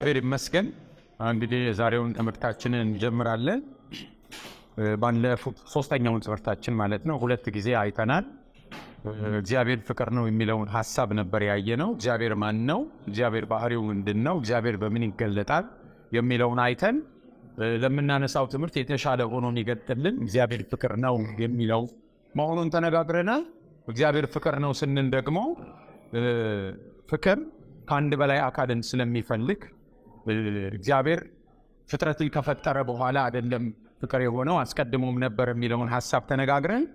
እግዚአብሔር ይመስገን። እንግዲህ የዛሬውን ትምህርታችንን እንጀምራለን። ባለፉት ሶስተኛውን ትምህርታችን ማለት ነው ሁለት ጊዜ አይተናል። እግዚአብሔር ፍቅር ነው የሚለውን ሐሳብ ነበር ያየነው። እግዚአብሔር ማን ነው? እግዚአብሔር ባህሪው ምንድነው? እግዚአብሔር በምን ይገለጣል የሚለውን አይተን ለምናነሳው ትምህርት የተሻለ ሆኖ ይገጥልን እግዚአብሔር ፍቅር ነው የሚለው መሆኑን ተነጋግረናል። እግዚአብሔር ፍቅር ነው ስንል ደግሞ ፍቅር ከአንድ በላይ አካልን ስለሚፈልግ እግዚአብሔር ፍጥረትን ከፈጠረ በኋላ አይደለም ፍቅር የሆነው አስቀድሞም ነበር የሚለውን ሐሳብ ተነጋግረን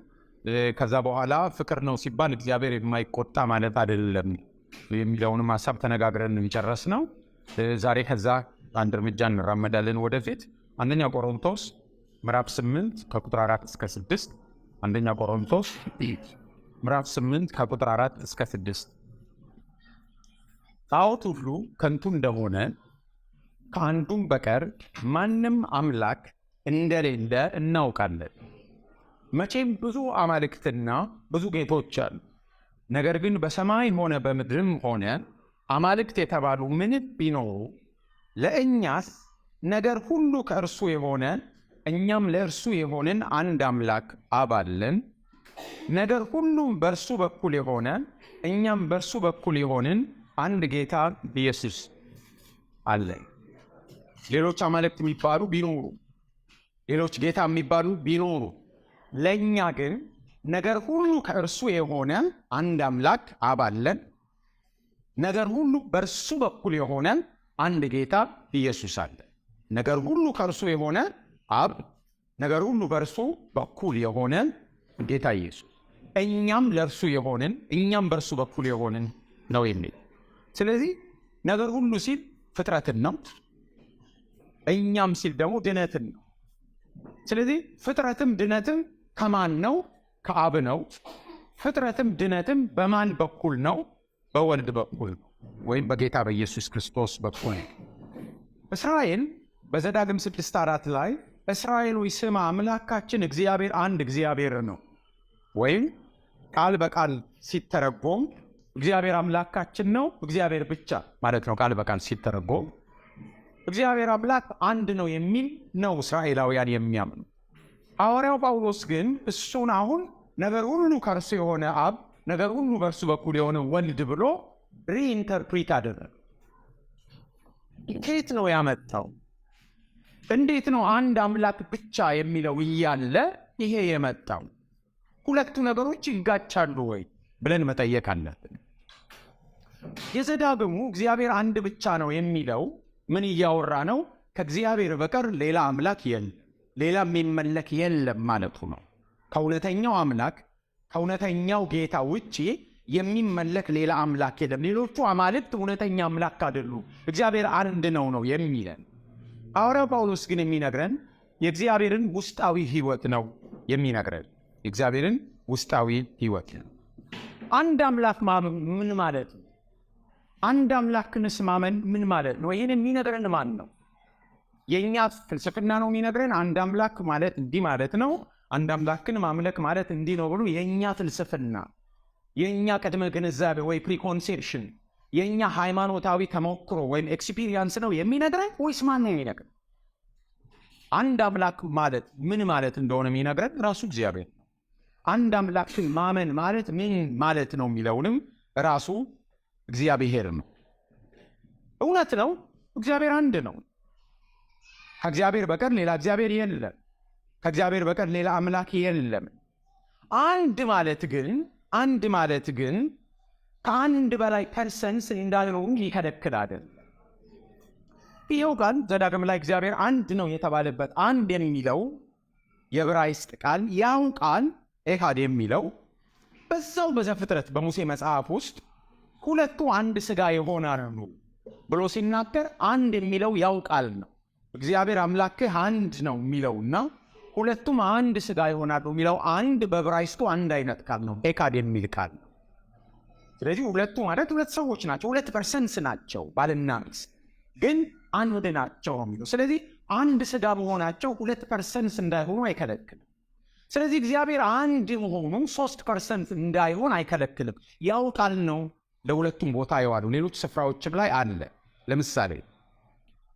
ከዛ በኋላ ፍቅር ነው ሲባል እግዚአብሔር የማይቆጣ ማለት አይደለም የሚለውንም ሐሳብ ተነጋግረን እንጨረስነው። ዛሬ ከዛ አንድ እርምጃ እንራመዳለን ወደፊት። አንደኛ ቆሮንቶስ ምዕራፍ 8 ከቁጥር 4 እስከ 6 አንደኛ ቆሮንቶስ ምዕራፍ 8 ከቁጥር 4 እስከ 6 ጣዖት ሁሉ ከንቱ እንደሆነ ከአንዱም በቀር ማንም አምላክ እንደሌለ እናውቃለን። መቼም ብዙ አማልክትና ብዙ ጌቶች አሉ። ነገር ግን በሰማይ ሆነ በምድርም ሆነ አማልክት የተባሉ ምንም ቢኖሩ ለእኛስ ነገር ሁሉ ከእርሱ የሆነ እኛም ለእርሱ የሆንን አንድ አምላክ አብ አለን። ነገር ሁሉም በእርሱ በኩል የሆነ እኛም በእርሱ በኩል የሆንን አንድ ጌታ ኢየሱስ አለን። ሌሎች አማልክት የሚባሉ ቢኖሩ ሌሎች ጌታ የሚባሉ ቢኖሩ ለእኛ ግን ነገር ሁሉ ከእርሱ የሆነ አንድ አምላክ አብ አለን። ነገር ሁሉ በእርሱ በኩል የሆነ አንድ ጌታ ኢየሱስ አለ። ነገር ሁሉ ከእርሱ የሆነ አብ፣ ነገር ሁሉ በእርሱ በኩል የሆነ ጌታ ኢየሱስ፣ እኛም ለእርሱ የሆንን እኛም በእርሱ በኩል የሆንን ነው የሚል። ስለዚህ ነገር ሁሉ ሲል ፍጥረትን ነው፣ እኛም ሲል ደግሞ ድነትን ነው። ስለዚህ ፍጥረትም ድነትም ከማን ነው? ከአብ ነው። ፍጥረትም ድነትም በማን በኩል ነው? በወልድ በኩል ወይም በጌታ በኢየሱስ ክርስቶስ በኩል። እስራኤል በዘዳግም 6:4 ላይ እስራኤል ሆይ ስማ አምላካችን እግዚአብሔር አንድ እግዚአብሔር ነው፣ ወይም ቃል በቃል ሲተረጎም እግዚአብሔር አምላካችን ነው እግዚአብሔር ብቻ ማለት ነው። ቃል በቃል ሲተረጎም እግዚአብሔር አምላክ አንድ ነው የሚል ነው እስራኤላውያን የሚያምኑ። ሐዋርያው ጳውሎስ ግን እሱን አሁን ነገር ሁሉ ከእርሱ የሆነ አብ፣ ነገር ሁሉ በእርሱ በኩል የሆነ ወልድ ብሎ ሪኢንተርፕሪት አደረገ። ከየት ነው ያመጣው? እንዴት ነው አንድ አምላክ ብቻ የሚለው እያለ ይሄ የመጣው? ሁለቱ ነገሮች ይጋጫሉ ወይ ብለን መጠየቅ አለብን። የዘዳግሙ እግዚአብሔር አንድ ብቻ ነው የሚለው ምን እያወራ ነው? ከእግዚአብሔር በቀር ሌላ አምላክ የለም፣ ሌላ የሚመለክ የለም ማለቱ ነው። ከእውነተኛው አምላክ ከእውነተኛው ጌታ ውጪ የሚመለክ ሌላ አምላክ የለም። ሌሎቹ አማልክት እውነተኛ አምላክ አይደሉም፣ እግዚአብሔር አንድ ነው የሚለን። ሐዋርያው ጳውሎስ ግን የሚነግረን የእግዚአብሔርን ውስጣዊ ሕይወት ነው የሚነግረን። የእግዚአብሔርን ውስጣዊ ሕይወት። አንድ አምላክ ማመን ምን ማለት ነው? አንድ አምላክንስ ማመን ምን ማለት ነው? ይህን የሚነግረን ማን ነው? የእኛ ፍልስፍና ነው የሚነግረን አንድ አምላክ ማለት እንዲህ ማለት ነው፣ አንድ አምላክን ማምለክ ማለት እንዲህ ነው ብሎ የእኛ ፍልስፍና፣ የእኛ ቅድመ ግንዛቤ ወይ ፕሪኮንሴፕሽን፣ የእኛ ሃይማኖታዊ ተሞክሮ ወይም ኤክስፒሪየንስ ነው የሚነግረን ወይስ ማን ነው የሚነግረን? አንድ አምላክ ማለት ምን ማለት እንደሆነ የሚነግረን ራሱ እግዚአብሔር ነው። አንድ አምላክን ማመን ማለት ምን ማለት ነው የሚለውንም ራሱ እግዚአብሔር ነው። እውነት ነው፣ እግዚአብሔር አንድ ነው። ከእግዚአብሔር በቀር ሌላ እግዚአብሔር የለም። ከእግዚአብሔር በቀር ሌላ አምላክ የለም። አንድ ማለት ግን ከአንድ በላይ ፐርሰንስ እንዳልሆኑ ይከለክላል። ይኸው ቃል ዘዳግም ላይ እግዚአብሔር አንድ ነው የተባለበት አንድ የሚለው የዕብራይስጥ ቃል ያው ቃል ኤካድ የሚለው በዛው በዘፍጥረት በሙሴ መጽሐፍ ውስጥ ሁለቱ አንድ ሥጋ ይሆናሉ ብሎ ሲናገር አንድ የሚለው ያው ቃል ነው። እግዚአብሔር አምላክህ አንድ ነው የሚለውና ሁለቱም አንድ ሥጋ ይሆናሉ የሚለው አንድ በዕብራይስጡ አንድ አይነት ቃል ነው፣ ኤካድ የሚል ቃል ነው። ስለዚህ ሁለቱ ማለት ሁለት ሰዎች ናቸው፣ ሁለት ፐርሰንስ ናቸው፣ ባልና ሚስት ግን አንድ ናቸው የሚለው። ስለዚህ አንድ ሥጋ መሆናቸው ሁለት ፐርሰንስ እንዳይሆኑ አይከለክልም። ስለዚህ እግዚአብሔር አንድ መሆኑ 3% እንዳይሆን አይከለክልም። ያው ቃል ነው ለሁለቱም ቦታ የዋሉ ሌሎች ስፍራዎችም ላይ አለ። ለምሳሌ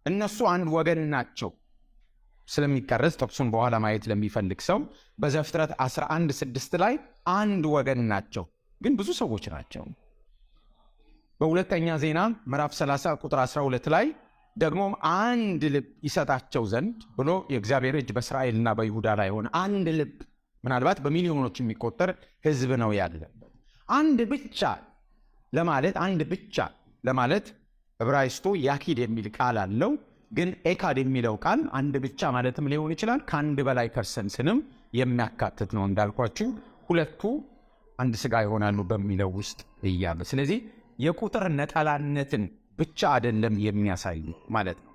እነሱ አንድ ወገን ናቸው ስለሚቀረጽ ጥቅሱን በኋላ ማየት ለሚፈልግ ሰው በዘፍጥረት 11:6 ላይ አንድ ወገን ናቸው፣ ግን ብዙ ሰዎች ናቸው። በሁለተኛ ዜና ምዕራፍ 30 ቁጥር 12 ላይ ደግሞ አንድ ልብ ይሰጣቸው ዘንድ ብሎ የእግዚአብሔር እጅ በእስራኤልና በይሁዳ ላይ ሆነ። አንድ ልብ ምናልባት በሚሊዮኖች የሚቆጠር ሕዝብ ነው ያለበት። አንድ ብቻ ለማለት ዕብራይስጡ ያኪድ የሚል ቃል አለው። ግን ኤካድ የሚለው ቃል አንድ ብቻ ማለትም ሊሆን ይችላል። ከአንድ በላይ ፐርሰንስንም የሚያካትት ነው። እንዳልኳችሁ ሁለቱ አንድ ሥጋ ይሆናሉ በሚለው ውስጥ እያለ፣ ስለዚህ የቁጥር ነጠላነትን ብቻ አይደለም የሚያሳይ ማለት ነው።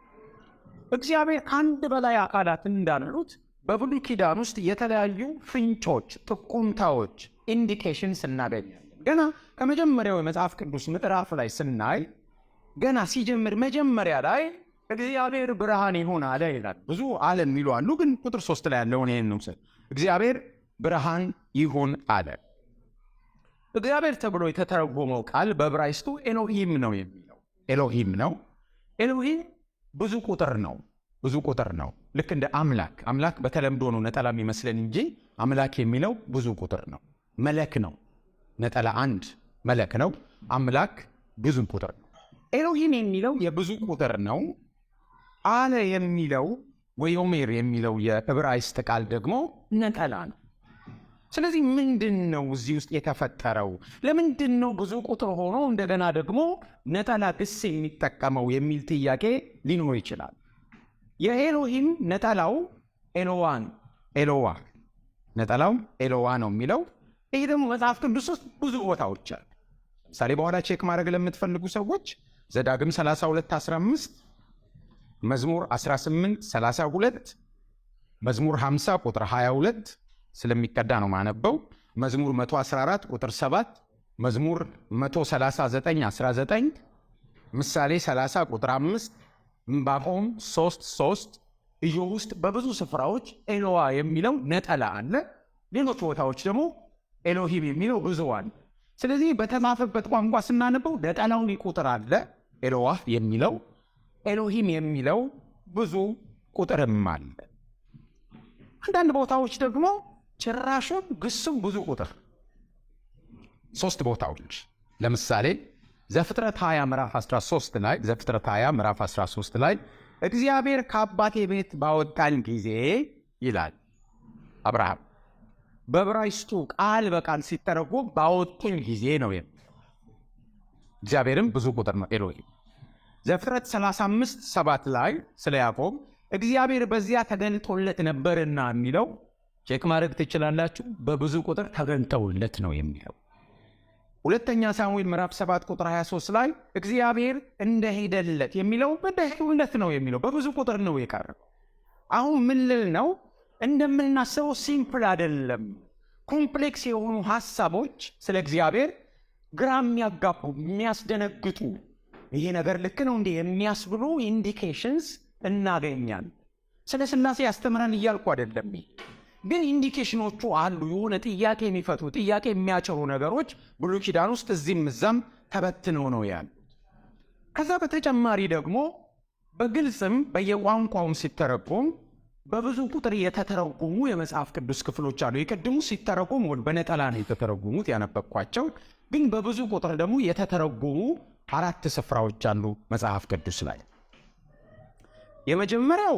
እግዚአብሔር ከአንድ በላይ አካላት እንዳሉት በብሉይ ኪዳን ውስጥ የተለያዩ ፍንጮች፣ ጥቁምታዎች፣ ኢንዲኬሽንስ እናገኛለን። ገና ከመጀመሪያው የመጽሐፍ ቅዱስ ምዕራፍ ላይ ስናይ ገና ሲጀምር መጀመሪያ ላይ እግዚአብሔር ብርሃን ይሁን አለ ይላል። ብዙ አለ የሚሉ አሉ፣ ግን ቁጥር 3 ላይ ያለውን ይህን ነው። እግዚአብሔር ብርሃን ይሁን አለ። እግዚአብሔር ተብሎ የተተረጎመው ቃል በዕብራይስጡ ኤሎሂም ነው የሚለው። ኤሎሂም ነው። ኤሎሂም ብዙ ቁጥር ነው። ልክ እንደ አምላክ በተለምዶ ነው ነጠላ የሚመስለን እንጂ አምላክ የሚለው ብዙ ቁጥር ነው። መለክ ነው፣ ነጠላ አንድ መለክ ነው። አምላክ ብዙ ቁጥር ነው። ኤሎሂም የሚለው የብዙ ቁጥር ነው። አለ የሚለው ወዮሜር የሚለው የዕብራይስጥ ቃል ደግሞ ነጠላ ነው። ስለዚህ ምንድን ነው እዚህ ውስጥ የተፈጠረው? ለምንድን ነው ብዙ ቁጥር ሆኖ እንደገና ደግሞ ነጠላ ግስ የሚጠቀመው የሚል ጥያቄ ሊኖር ይችላል። የኤሎሂም ነጠላው ኤሎዋ ነጠላው ኤሎዋ ነው የሚለው። ይህ ደግሞ መጽሐፍ ቅዱስ ውስጥ ብዙ ቦታዎች አሉ። ምሳሌ በኋላ ቼክ ማድረግ ለምትፈልጉ ሰዎች ዘዳግም 32:15፣ መዝሙር 18:32፣ መዝሙር 50 ቁጥር 22 ስለሚቀዳ ነው ማነበው፣ መዝሙር 114 ቁጥር 7፣ መዝሙር 139:19፣ ምሳሌ 30 ቁጥር 5፣ ዕንባቆም 3:3። ኢዮብ ውስጥ በብዙ ስፍራዎች ኤሎዋ የሚለው ነጠላ አለ። ሌሎች ቦታዎች ደግሞ ኤሎሂም የሚለው ብዙ አለ። ስለዚህ በተጻፈበት ቋንቋ ስናነበው ነጠላው ቁጥር አለ ኤሎዋ የሚለው፣ ኤሎሂም የሚለው ብዙ ቁጥርም አለ። አንዳንድ ቦታዎች ደግሞ ጭራሹም ግሱም ብዙ ቁጥር 3 ቦታዎች። ለምሳሌ ዘፍጥረት 20 ምዕራፍ 13 ላይ እግዚአብሔር ከአባቴ ቤት ባወጣን ጊዜ ይላል አብርሃም። በዕብራይስጡ ቃል በቃል ሲተረጎም ባወጡን ጊዜ ነው። እግዚአብሔርም ብዙ ቁጥር ነው ኤሎሂም። ዘፍጥረት 35:7 ላይ ስለ ያዕቆብ እግዚአብሔር በዚያ ተገኝቶለት ነበርና የሚለው ቼክ ማድረግ ትችላላችሁ። በብዙ ቁጥር ተገኝተውለት ነው የሚለው። ሁለተኛ ሳሙኤል ምዕራፍ 7 ቁጥር 23 ላይ እግዚአብሔር እንደሄደለት የሚለው እንደሄደለት ነው የሚለው። በብዙ ቁጥር ነው የቀረበው። አሁን ምን ልል ነው? እንደምናስበው ሲምፕል አይደለም። ኮምፕሌክስ የሆኑ ሐሳቦች ስለ እግዚአብሔር ግራ የሚያጋቡ የሚያስደነግጡ፣ ይሄ ነገር ልክ ነው እንዴ የሚያስብሉ ኢንዲኬሽንስ እናገኛለን። ስለ ሥላሴ ያስተምረን እያልኩ አይደለም፣ ግን ኢንዲኬሽኖቹ አሉ። የሆነ ጥያቄ የሚፈቱ ጥያቄ የሚያጭሩ ነገሮች ብሉይ ኪዳን ውስጥ እዚህም እዛም ተበትነው ነው ያሉት። ከዛ በተጨማሪ ደግሞ በግልጽም በየቋንቋውም ሲተረጎም በብዙ ቁጥር የተተረጎሙ የመጽሐፍ ቅዱስ ክፍሎች አሉ። የቀድሙ ሲተረጎሙ በነጠላ ነው የተተረጎሙት ያነበብኳቸው። ግን በብዙ ቁጥር ደግሞ የተተረጎሙ 4 ስፍራዎች አሉ መጽሐፍ ቅዱስ ላይ። የመጀመሪያው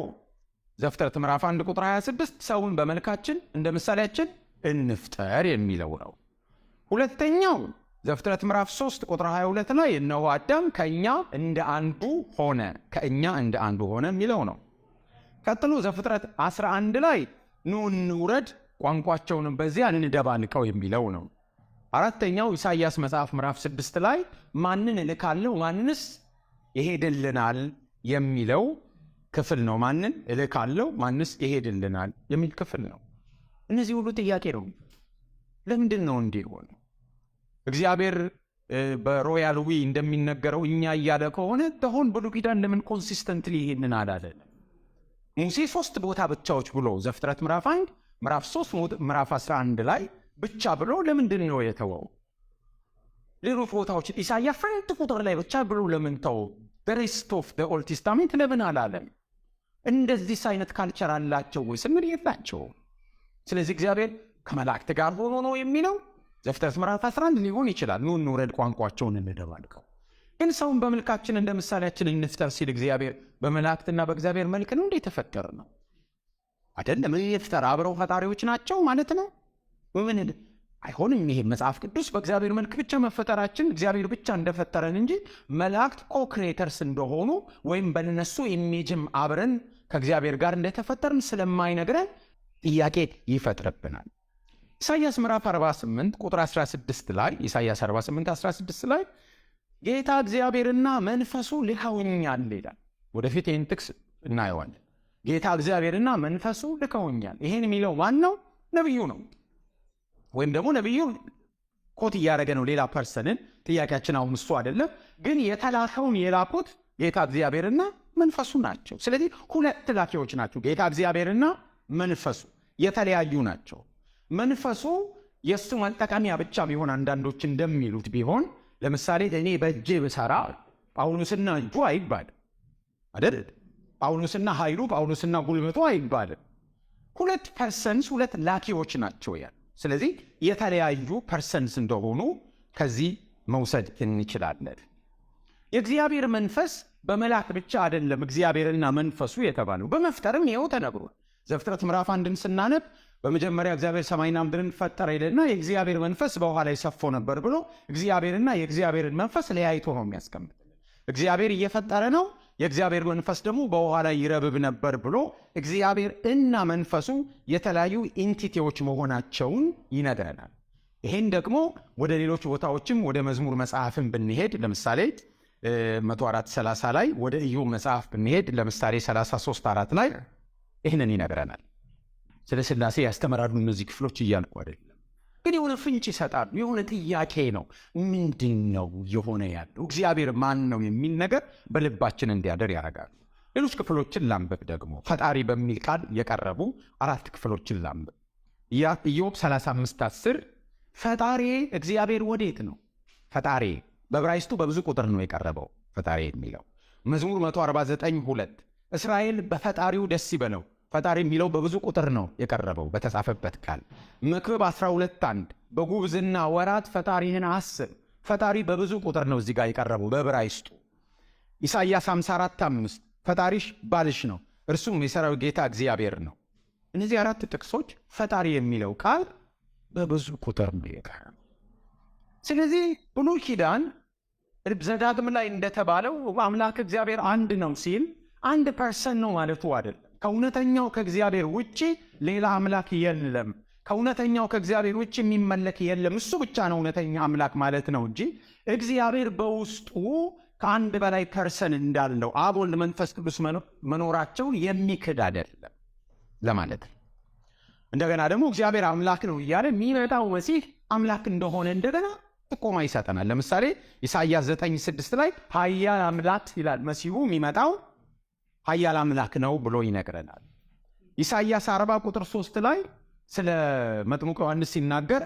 ዘፍጥረት ምዕራፍ 1 ቁጥር 26 ሰውን በመልካችን እንደ ምሳሌያችን እንፍጠር የሚለው ነው። ሁለተኛው ዘፍጥረት ምዕራፍ 3 ቁጥር 22 ላይ እነሆ አዳም ከእኛ እንደ አንዱ ሆነ የሚለው ነው። ቀጥሎ ዘፍጥረት 11 ላይ ኑ እንውረድ ቋንቋቸውንም በዚያ እንደባልቀው የሚለው ነው። አራተኛው ኢሳይያስ መጽሐፍ ምዕራፍ 6 ላይ ማንን እልካለሁ ማንንስ ይሄድልናል የሚለው ክፍል ነው። ማንን እልካለሁ ማንስ ይሄድልናል የሚል ክፍል ነው። እነዚህ ሁሉ ጥያቄ ነው። ለምንድን ነው እንዲህ ሆነ? እግዚአብሔር በሮያል ዊ እንደሚነገረው እኛ እያለ ከሆነ ተሆን ብሉይ ኪዳን ለምን ኮንሲስተንትሊ ይሄንን አላለም? ሙሴ 3 ቦታ ብቻዎች ብሎ ዘፍጥረት ምዕራፍ 1 ምዕራፍ 3 ምዕራፍ 11 ላይ ብቻ ብሎ ለምንድን ነው የተወው? ሌሎች ቦታዎች ኢሳይያስ 1 ቁጥር ላይ ብቻ ብሎ ለምን ተወው? the rest of the Old Testament ለምን አላለም? እንደዚህ አይነት ካልቸር አላቸው ወይ ስንል የላቸው። ስለዚህ እግዚአብሔር ከመላእክት ጋር ሆኖ ነው የሚለው ዘፍጥረት ምዕራፍ 11 ሊሆን ይችላል። ኑ እንውረድ ቋንቋቸውን እንደባልቀው። ግን ሰውን በመልካችን እንደ ምሳሌያችን እንፍጠር ሲል እግዚአብሔር በመላእክትና በእግዚአብሔር መልክ ነው እንዴ ተፈጠረ ነው አይደለም? ይፍጠር አብረው ፈጣሪዎች ናቸው ማለት ነው? ምን አይሆንም። ይሄ መጽሐፍ ቅዱስ በእግዚአብሔር መልክ ብቻ መፈጠራችን እግዚአብሔር ብቻ እንደፈጠረን እንጂ መላእክት ኮክሬተርስ እንደሆኑ ወይም በእነሱ ኢሜጅም አብረን ከእግዚአብሔር ጋር እንደተፈጠርን ስለማይነግረን ጥያቄ ይፈጥርብናል። ኢሳይያስ ምዕራፍ 48 ቁጥር 16 ላይ ኢሳይያስ 48:16 ላይ ጌታ እግዚአብሔርና መንፈሱ ልከውኛል ይላል። ወደፊት ይህን ጥቅስ እናየዋለን። ጌታ እግዚአብሔርና መንፈሱ ልከውኛል። ይሄን የሚለው ማን ነው? ነብዩ ነው። ወይም ደግሞ ነብዩ ኮት እያደረገ ነው ሌላ ፐርሰንን። ጥያቄያችን አሁን እሱ አይደለም፣ ግን የተላከውን የላኩት ጌታ እግዚአብሔርና መንፈሱ ናቸው። ስለዚህ ሁለት ላኪዎች ናቸው። ጌታ እግዚአብሔርና መንፈሱ የተለያዩ ናቸው። መንፈሱ የእሱ መጠቀሚያ ብቻ ቢሆን አንዳንዶች እንደሚሉት ቢሆን፣ ለምሳሌ እኔ በእጄ ብሰራ ጳውሎስና እጁ አይባልም አይደል? ጳውሎስና ኃይሉ ጳውሎስና ጉልበቱ አይባልም። ሁለት ፐርሰንስ ሁለት ላኪዎች ናቸው ያል። ስለዚህ የተለያዩ ፐርሰንስ እንደሆኑ ከዚህ መውሰድ እንችላለን። የእግዚአብሔር መንፈስ በመላክ ብቻ አይደለም እግዚአብሔርና መንፈሱ የተባለው፣ በመፍጠርም ይኸው ተነግሯል። ዘፍጥረት ምዕራፍ 1 ስናነብ በመጀመሪያ እግዚአብሔር ሰማይና ምድርን ፈጠረ ይልና የእግዚአብሔር መንፈስ በውሃ ላይ ሰፎ ነበር ብሎ እግዚአብሔርና የእግዚአብሔርን መንፈስ ለያይቶ ነው የሚያስቀምጥ። እግዚአብሔር እየፈጠረ ነው፣ የእግዚአብሔር መንፈስ ደግሞ በውሃ ላይ ይረብብ ነበር ብሎ እግዚአብሔር እና መንፈሱ የተለያዩ ኢንቲቲዎች መሆናቸውን ይነግረናል። ይሄን ደግሞ ወደ ሌሎች ቦታዎችም ወደ መዝሙር መጽሐፍን ብንሄድ ለምሳሌ 104:30 ላይ ወደ ኢዮብ መጽሐፍ ብንሄድ ለምሳሌ 33:4 ላይ ይህንን ይነግረናል። ስለ ሥላሴ ያስተምራሉ እነዚህ ክፍሎች እያልኩ አይደለም፣ ግን የሆነ ፍንጭ ይሰጣሉ። የሆነ ጥያቄ ነው። ምንድን ነው የሆነ ያለው? እግዚአብሔር ማን ነው የሚል ነገር በልባችን እንዲያደር ያደርጋሉ። ሌሎች ክፍሎችን ላንብብ። ደግሞ ፈጣሪ በሚል ቃል የቀረቡ 4 ክፍሎችን ላንብብ። ኢዮብ 35:10 ፈጣሪ እግዚአብሔር ወዴት ነው? ፈጣሪ በዕብራይስጡ በብዙ ቁጥር ነው የቀረበው ፈጣሪ የሚለው። መዝሙር 149:2 እስራኤል በፈጣሪው ደስ ይበለው። ፈጣሪ የሚለው በብዙ ቁጥር ነው የቀረበው በተጻፈበት ቃል። መክብብ 12:1 በጉብዝና ወራት ፈጣሪህን አስብ። ፈጣሪ በብዙ ቁጥር ነው እዚህ ጋር የቀረበው በዕብራይስጡ። ኢሳይያስ 54:5 ፈጣሪሽ ባልሽ ነው እርሱም የሰራዊት ጌታ እግዚአብሔር ነው። እነዚህ 4 ጥቅሶች ፈጣሪ የሚለው ቃል በብዙ ቁጥር ነው የቀረበው። ስለዚህ ብሉይ ኪዳን ዘዳግም ላይ እንደተባለው አምላክ እግዚአብሔር አንድ ነው ሲል አንድ ፐርሰን ነው ማለቱ አይደለም። ከእውነተኛው ከእግዚአብሔር ውጪ ሌላ አምላክ የለም። ከእውነተኛው ከእግዚአብሔር ውጪ የሚመለክ የለም። እሱ ብቻ ነው እውነተኛ አምላክ ማለት ነው እንጂ እግዚአብሔር በውስጡ ከአንድ በላይ ፐርሰን እንዳለው አብ፣ ወልድ፣ መንፈስ ቅዱስ መኖራቸውን የሚክድ አይደለም ለማለት ነው። እንደገና ደግሞ እግዚአብሔር አምላክ ነው እያለ የሚመጣው መሲህ አምላክ እንደሆነ እንደገና ጥቆማ ይሰጠናል። ለምሳሌ ኢሳይያስ 9:6 ላይ ኃያል አምላክ ይላል። መሲሁ የሚመጣው ኃያል አምላክ ነው ብሎ ይነግረናል። ኢሳይያስ 40:3 ላይ ስለ መጥምቁ ዮሐንስ ሲናገር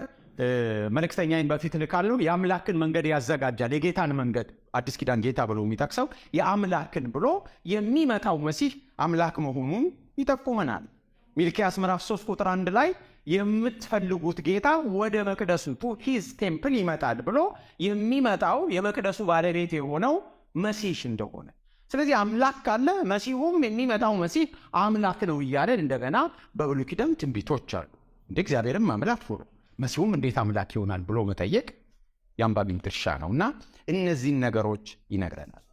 መልእክተኛዬን በፊት እልካለሁ፣ የአምላክን መንገድ ያዘጋጃል። የጌታን መንገድ አዲስ ኪዳን ጌታ ብሎ የሚጠቅሰው የአምላክን ብሎ የሚመጣው መሲህ አምላክ መሆኑን ይጠቁመናል። ሚልክያስ ምዕራፍ 3:1 ላይ የምትፈልጉት ጌታ ወደ መቅደሱ ሂዝ ቴምፕል ይመጣል ብሎ የሚመጣው የመቅደሱ ባለቤት የሆነው መሲህ እንደሆነ። ስለዚህ አምላክ ካለ መሲሁም የሚመጣው መሲህ አምላክ ነው እያለን እንደገና በብሉይ ኪዳን ትንቢቶች አሉ። እንደ እግዚአብሔርም አምላክ ሆኖ መሲሁም እንዴት አምላክ ይሆናል ብሎ መጠየቅ የአንባቢም ድርሻ ነው እና እነዚህን ነገሮች ይነግረናል።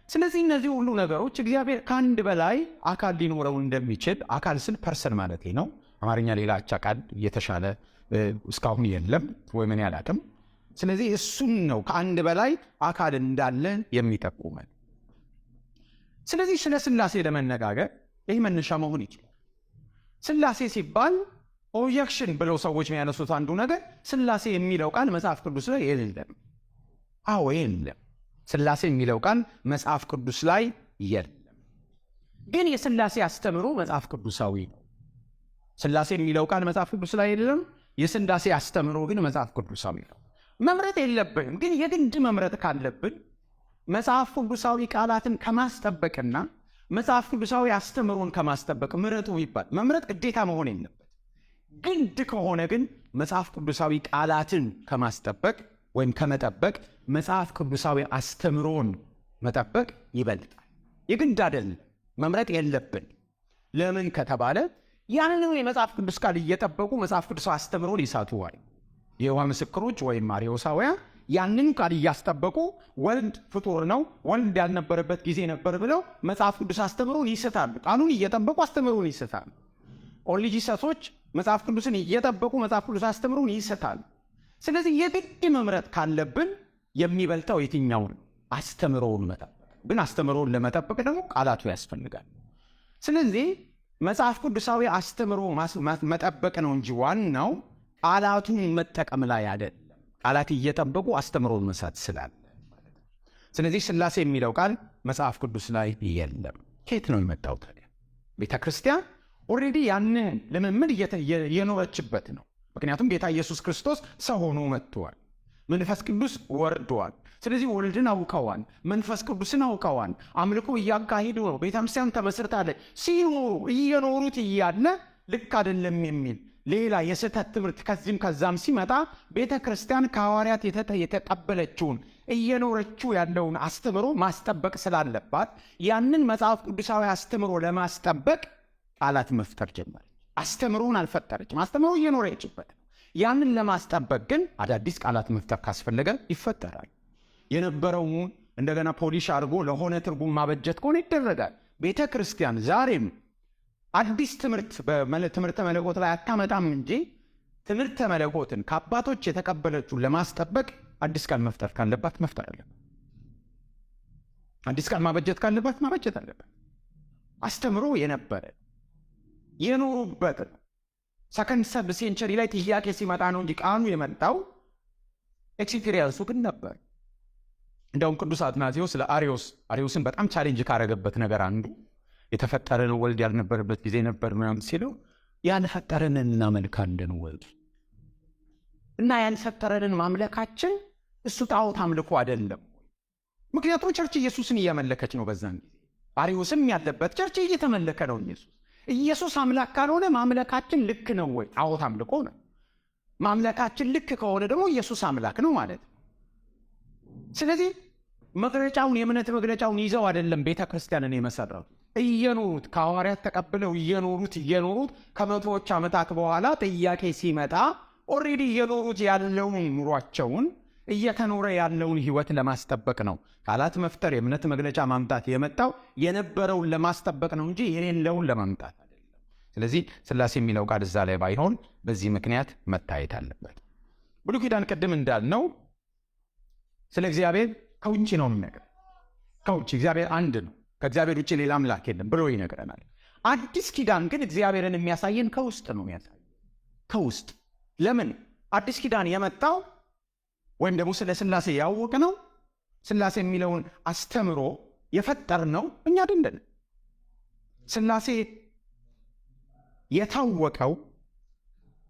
ስለዚህ እነዚህ ሁሉ ነገሮች እግዚአብሔር ከአንድ በላይ አካል ሊኖረው እንደሚችል፣ አካል ስል ፐርሰን ማለት ነው። አማርኛ ሌላ አቻ ቃል እየተሻለ እስካሁን የለም ወይ ምን ያላቅም። ስለዚህ እሱን ነው ከአንድ በላይ አካል እንዳለ የሚጠቁመን። ስለዚህ ስለ ሥላሴ ለመነጋገር ይህ መነሻ መሆን ይችላል። ሥላሴ ሲባል ኦብጀክሽን ብለው ሰዎች የሚያነሱት አንዱ ነገር ሥላሴ የሚለው ቃል መጽሐፍ ቅዱስ ላይ የለም። አዎ የለም። ሥላሴ የሚለው ቃል መጽሐፍ ቅዱስ ላይ የለም። ግን የሥላሴ አስተምሮ መጽሐፍ ቅዱሳዊ ነው። ሥላሴ የሚለው ቃል መጽሐፍ ቅዱስ ላይ የለም። የሥላሴ አስተምሮ ግን መጽሐፍ ቅዱሳዊ ነው። መምረጥ የለብንም። ግን የግድ መምረጥ ካለብን መጽሐፍ ቅዱሳዊ ቃላትን ከማስጠበቅና መጽሐፍ ቅዱሳዊ አስተምሮን ከማስጠበቅ ምረጡ ይባል። መምረጥ ግዴታ መሆን የለበት። ግድ ከሆነ ግን መጽሐፍ ቅዱሳዊ ቃላትን ከማስጠበቅ ወይም ከመጠበቅ መጽሐፍ ቅዱሳዊ አስተምሮን መጠበቅ ይበልጣል። የግድ አይደለም፣ መምረጥ የለብን። ለምን ከተባለ ያንን የመጽሐፍ ቅዱስ ቃል እየጠበቁ መጽሐፍ ቅዱሳዊ አስተምሮን ይሳቱዋል። የይሖዋ ምስክሮች ወይም አርዮሳውያን ያንን ቃል እያስጠበቁ ወልድ ፍጡር ነው፣ ወልድ ያልነበረበት ጊዜ ነበር ብለው መጽሐፍ ቅዱስ አስተምሮን ይስታሉ። ቃሉን እየጠበቁ አስተምሮን ይስታሉ። ኦሪጂሰሶች መጽሐፍ ቅዱስን እየጠበቁ መጽሐፍ ቅዱስ አስተምሮን ይስታሉ። ስለዚህ የግድ መምረጥ ካለብን የሚበልጠው የትኛውን? አስተምሮውን መጠበቅ። ግን አስተምሮውን ለመጠበቅ ደግሞ ቃላቱ ያስፈልጋል። ስለዚህ መጽሐፍ ቅዱሳዊ አስተምሮ መጠበቅ ነው እንጂ ዋናው ቃላቱን መጠቀም ላይ አይደለም። ቃላት እየጠበቁ አስተምሮን መስራት ስላለ። ስለዚህ ሥላሴ የሚለው ቃል መጽሐፍ ቅዱስ ላይ የለም። ከየት ነው የመጣው ታዲያ? ቤተ ክርስቲያን ኦልሬዲ ያንን ልምምድ የኖረችበት ነው። ምክንያቱም ጌታ ኢየሱስ ክርስቶስ ሰው ሆኖ መጥቷል። መንፈስ ቅዱስ ወርዷል። ስለዚህ ወልድን አውቀዋል፣ መንፈስ ቅዱስን አውቀዋል። አምልኮ እያካሄዱ ነው። ቤተክርስቲያን ተመስርታለች። ሲኖሩ እየኖሩት እያለ ልክ አይደለም የሚል ሌላ የስህተት ትምህርት ከዚህም ከዛም ሲመጣ ቤተ ክርስቲያን ከሐዋርያት የተቀበለችውን እየኖረችው ያለውን አስተምሮ ማስጠበቅ ስላለባት ያንን መጽሐፍ ቅዱሳዊ አስተምሮ ለማስጠበቅ ቃላት መፍጠር ጀመረች። አስተምሮን አልፈጠረችም፣ አስተምሮ እየኖረችበት። ያንን ለማስጠበቅ ግን አዳዲስ ቃላት መፍጠር ካስፈለገ ይፈጠራል። የነበረውን እንደገና ፖሊሽ አድርጎ ለሆነ ትርጉም ማበጀት ከሆነ ይደረጋል። ቤተ ክርስቲያን ዛሬም አዲስ ትምህርተ መለኮት ላይ አታመጣም እንጂ ትምህርተ መለኮትን ከአባቶች የተቀበለችውን ለማስጠበቅ አዲስ ቃል መፍጠር ካለባት መፍጠር አለበት። አዲስ ቃል ማበጀት ካለባት ማበጀት አለበት። አስተምሮ የነበረ የኖሩበት ነው። ሰከንድ ሰብ ሴንቸሪ ላይ ጥያቄ ሲመጣ ነው እንጂ ቃሉ የመጣው ኤክስፒሪየንሱ ግን ነበር። እንደውም ቅዱስ አትናቴዎስ ለአርዮስን በጣም ቻሌንጅ ካረገበት ነገር አንዱ የተፈጠረን ወልድ ያልነበረበት ጊዜ ነበር ምናምን ሲለው ያልፈጠረንን እናመልካለን ወልድ እና ያልፈጠረንን ማምለካችን እሱ ጣዖት አምልኮ አይደለም። ምክንያቱም ቸርች ኢየሱስን እያመለከች ነው። በዛን ጊዜ አርዮስም ያለበት ቸርች እየተመለከ ነው። ኢየሱስ አምላክ ካልሆነ ማምለካችን ልክ ነው ወይ? ጣዖት አምልኮ ነው። ማምለካችን ልክ ከሆነ ደግሞ ኢየሱስ አምላክ ነው ማለት ነው። ስለዚህ መግለጫውን የእምነት መግለጫውን ይዘው አይደለም ቤተ ክርስቲያንን የመሰረቱ። እየኖሩት ከሐዋርያት ተቀብለው እየኖሩት ከመቶዎች ዓመታት በኋላ ጥያቄ ሲመጣ ኦልሬዲ እየኖሩት ያለውን ኑሯቸውን እየተኖረ ያለውን ህይወት ለማስጠበቅ ነው። ቃላት መፍጠር የእምነት መግለጫ ማምጣት የመጣው የነበረውን ለማስጠበቅ ነው እንጂ የሌለውን ለማምጣት አይደለም። ስለዚህ ሥላሴ የሚለው ቃል እዛ ላይ ባይሆን በዚህ ምክንያት መታየት አለበት። ብሉይ ኪዳን ቅድም እንዳልነው ስለ እግዚአብሔር ከውጭ ነው የሚነግረን። ከውጭ እግዚአብሔር አንድ ነው፣ ከእግዚአብሔር ውጭ ሌላ አምላክ የለም ብሎ ይነግረናል። አዲስ ኪዳን ግን እግዚአብሔርን የሚያሳየን ከውስጥ ነው የሚያሳየን። ከውስጥ ለምን? አዲስ ኪዳን የመጣው ወይም ደግሞ ስለ ሥላሴ ያወቅ ነው። ሥላሴ የሚለውን አስተምሮ የፈጠር ነው እኛ አይደለን። ሥላሴ የታወቀው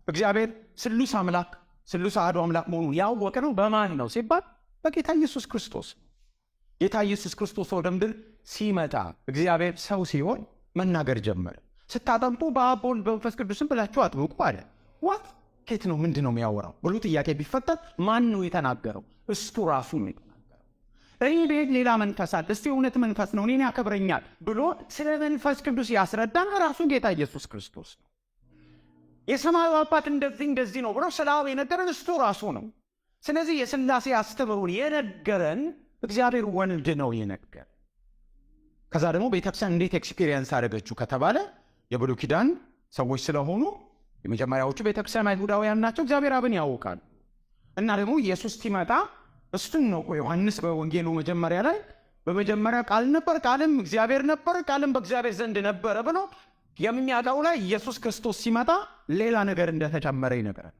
እግዚአብሔር ስሉስ አምላክ ስሉስ አሐዱ አምላክ መሆኑን ያወቀ ነው በማን ነው ሲባል በጌታ ኢየሱስ ክርስቶስ። ጌታ ኢየሱስ ክርስቶስ ወደ ምድር ሲመጣ እግዚአብሔር ሰው ሲሆን መናገር ጀመረ። ስታጠምቁ በአብ በወልድ በመንፈስ ቅዱስም ብላችሁ አጥምቁ አለ። ዋት ከየት ነው ምንድን ነው የሚያወራው ብሎ ጥያቄ ቢፈጠር ማን ነው የተናገረው? እሱ ራሱ ነው የተናገረው። እኔ ቤት ሌላ መንፈስ አለ፣ እስቲ እውነት መንፈስ ነው እኔን ያከብረኛል ብሎ ስለ መንፈስ ቅዱስ ያስረዳን ራሱ ጌታ ኢየሱስ ክርስቶስ ነው። የሰማዩ አባት እንደዚህ ነው ብሎ ስለ አብ የነገረን እሱ ራሱ ነው። ስለዚህ የሥላሴ አስተምሮን የነገረን እግዚአብሔር ወልድ ነው የነገረን። ከዛ ደግሞ ቤተክርስቲያን እንዴት ኤክስፒሪየንስ አደረገችው ከተባለ የብሉይ ኪዳን ሰዎች ስለሆኑ የመጀመሪያዎቹ ቤተክርስቲያን አይሁዳውያን ናቸው። እግዚአብሔር አብን ያውቃሉ። እና ደግሞ ኢየሱስ ሲመጣ እሱን ነው ዮሐንስ በወንጌሉ መጀመሪያ ላይ በመጀመሪያ ቃል ነበር፣ ቃልም እግዚአብሔር ነበር፣ ቃልም በእግዚአብሔር ዘንድ ነበረ ብሎ የሚያውቀው ላይ ኢየሱስ ክርስቶስ ሲመጣ ሌላ ነገር እንደተጨመረ ይነገራል።